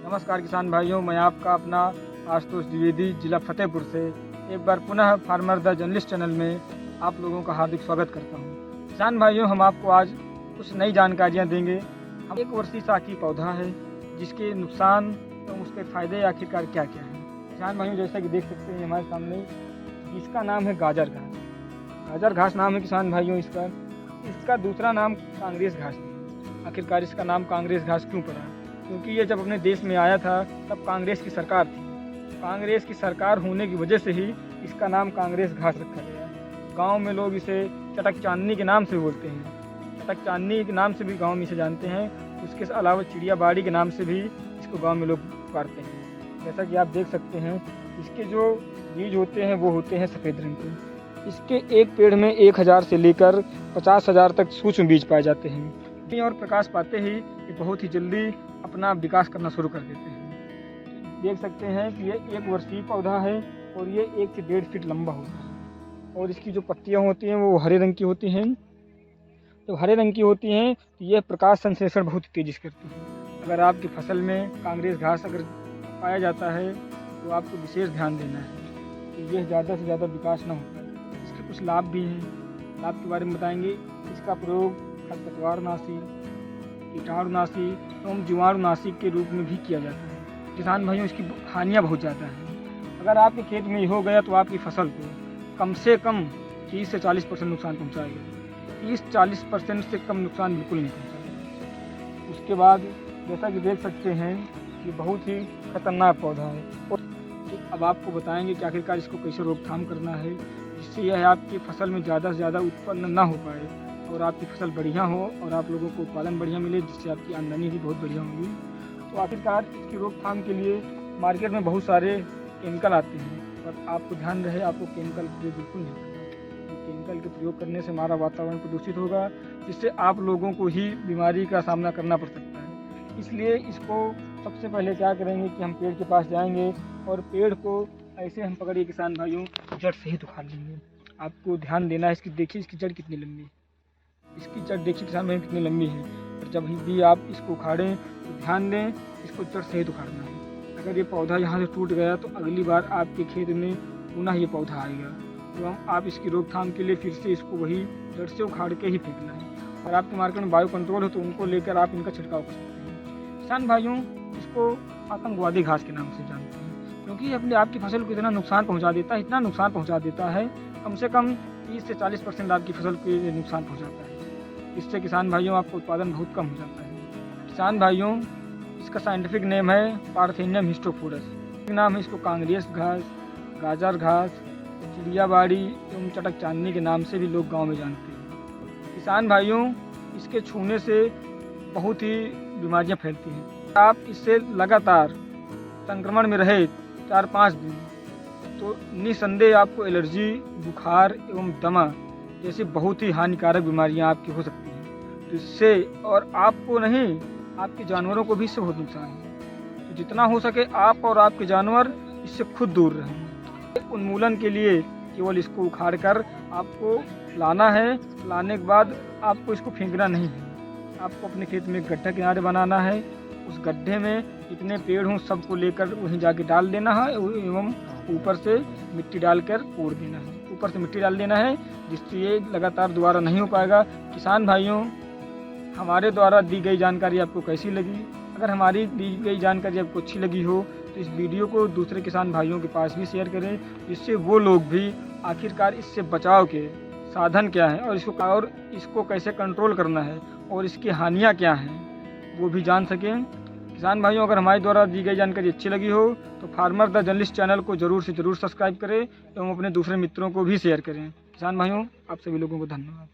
नमस्कार किसान भाइयों, मैं आपका अपना आशुतोष द्विवेदी, जिला फतेहपुर से एक बार पुनः फार्मर द जर्नलिस्ट चैनल में आप लोगों का हार्दिक स्वागत करता हूं। किसान भाइयों, हम आपको आज कुछ नई जानकारियां देंगे। हम एक वर्षीय शाकी पौधा है जिसके नुकसान एवं उसके फ़ायदे आखिरकार क्या क्या हैं। किसान भाइयों, जैसा कि देख सकते हैं हमारे सामने, इसका नाम है गाजर घास। गाजर घास नाम है किसान भाइयों इसका दूसरा नाम कांग्रेस घास है। आखिरकार इसका नाम कांग्रेस घास क्यों पड़ा? क्योंकि ये जब अपने देश में आया था तब कांग्रेस की सरकार थी। कांग्रेस की सरकार होने की वजह से ही इसका नाम कांग्रेस घास रखा गया। गांव में लोग इसे चटक चांदनी के नाम से बोलते हैं। चटक चांदनी के नाम से भी गांव में इसे जानते हैं। उसके अलावा चिड़िया बाड़ी के नाम से भी इसको गांव में लोग पुकारते हैं। जैसा कि आप देख सकते हैं, इसके जो बीज होते हैं वो होते हैं सफ़ेद रंग के। इसके एक पेड़ में 1000 से लेकर 50,000 तक सूक्ष्म बीज पाए जाते हैं और प्रकाश पाते ही ये बहुत ही जल्दी अपना विकास करना शुरू कर देते हैं। देख सकते हैं कि ये एक वर्षीय पौधा है और ये 1 से 1.5 फीट लंबा होता है और इसकी जो पत्तियां होती हैं वो हरे रंग की होती हैं। तो हरे रंग की होती हैं तो ये प्रकाश संश्लेषण बहुत तेज़ी से करती है। अगर आपकी फसल में कांग्रेस घास अगर पाया जाता है तो आपको विशेष ध्यान देना है कि यह ज़्यादा से ज़्यादा विकास ना हो पाए। इसके कुछ लाभ भी हैं, लाभ के बारे में बताएंगे। इसका प्रयोग खरपतवारनाशी, कीटाणुनाशी एवं जीवाणुनाशी के रूप में भी किया जाता है। किसान भाइयों, इसकी हानियाँ बहुत ज़्यादा हैं। अगर आपके खेत में हो गया तो आपकी फसल को कम से कम 30 से 40% नुकसान पहुँचाएगा। 30-40% से कम नुकसान बिल्कुल नहीं पहुँचाएगा। उसके बाद जैसा कि देख सकते हैं कि बहुत ही खतरनाक पौधा है। और अब आपको बताएंगे कि आखिरकार इसको कैसे रोकथाम करना है जिससे यह आपकी फसल में ज़्यादा से ज़्यादा उत्पन्न ना हो पाए और आपकी फसल बढ़िया हो और आप लोगों को उत्पादन बढ़िया मिले, जिससे आपकी आमदनी भी बहुत बढ़िया होगी। तो आखिरकार इसकी रोकथाम के लिए मार्केट में बहुत सारे केमिकल आते हैं, पर आपको ध्यान रहे आपको केमिकल प्रयोग बिल्कुल नहीं करना। केमिकल के प्रयोग करने से हमारा वातावरण प्रदूषित होगा, जिससे आप लोगों को ही बीमारी का सामना करना पड़ सकता है। इसलिए इसको सबसे पहले क्या करेंगे कि हम पेड़ के पास जाएंगे और पेड़ को ऐसे हम पकड़िए किसान भाइयों, जड़ सहित उखाड़ लेंगे। आपको ध्यान देना है इसकी, देखिए इसकी जड़ कितनी लंबी है। इसकी जड़ देखिए किसान भाई कितनी लंबी है। और जब भी आप इसको उखाड़ें तो ध्यान दें इसको जड़ सहित उखाड़ना है। अगर ये पौधा यहाँ से टूट गया तो अगली बार आपके खेत में पुनः ये पौधा आएगा। तो आप इसकी रोकथाम के लिए फिर से इसको वही जड़ से उखाड़ के ही फेंकना है। और आपके मार्केट में बायो कंट्रोल हो तो उनको लेकर आप इनका छिड़काव कर सकते हैं। किसान भाइयों, इसको आतंकवादी घास के नाम से जानते हैं क्योंकि अपने आपकी फसल को इतना नुकसान पहुँचा देता है, इतना नुकसान पहुँचा देता है, कम से कम 30 से 40% आपकी फसल को नुकसान पहुँचाता है। इससे किसान भाइयों आपका उत्पादन बहुत कम हो जाता है। किसान भाइयों, इसका साइंटिफिक नेम है पार्थेनियम हिस्टोफोरस। नाम है इसको कांग्रेस घास, गाजर घास, चिड़िया बाड़ी एवं चटक चांदनी के नाम से भी लोग गांव में जानते हैं। किसान भाइयों, इसके छूने से बहुत ही बीमारियां फैलती हैं। आप इससे लगातार संक्रमण में रहे 4-5 दिन तो निसंदेह आपको एलर्जी, बुखार एवं दमा जैसी बहुत ही हानिकारक बीमारियां आपकी हो सकती हैं। तो इससे और आपको नहीं, आपके जानवरों को भी इससे बहुत नुकसान है। तो जितना हो सके आप और आपके जानवर इससे खुद दूर रहें। उन्मूलन के लिए केवल इसको उखाड़ कर आपको लाना है। लाने के बाद आपको इसको फेंकना नहीं है। आपको अपने खेत में एक गड्ढा किनारे बनाना है। उस गड्ढे में जितने पेड़ हों सबको लेकर वहीं जाके डाल देना है एवं ऊपर से मिट्टी डालकर कोड़ देना है। ऊपर से मिट्टी डाल देना है जिससे ये लगातार दोबारा नहीं हो पाएगा। किसान भाइयों, हमारे द्वारा दी गई जानकारी आपको कैसी लगी? अगर हमारी दी गई जानकारी आपको अच्छी लगी हो तो इस वीडियो को दूसरे किसान भाइयों के पास भी शेयर करें, जिससे वो लोग भी आखिरकार इससे बचाव के साधन क्या हैं और इसको कैसे कंट्रोल करना है और इसकी हानियाँ क्या हैं वो भी जान सकें। किसान भाइयों, अगर हमारे द्वारा दी गई जानकारी अच्छी लगी हो तो फार्मर द जर्नलिस्ट चैनल को ज़रूर से ज़रूर सब्सक्राइब करें एवं अपने दूसरे मित्रों को भी शेयर करें। किसान भाइयों, आप सभी लोगों को धन्यवाद।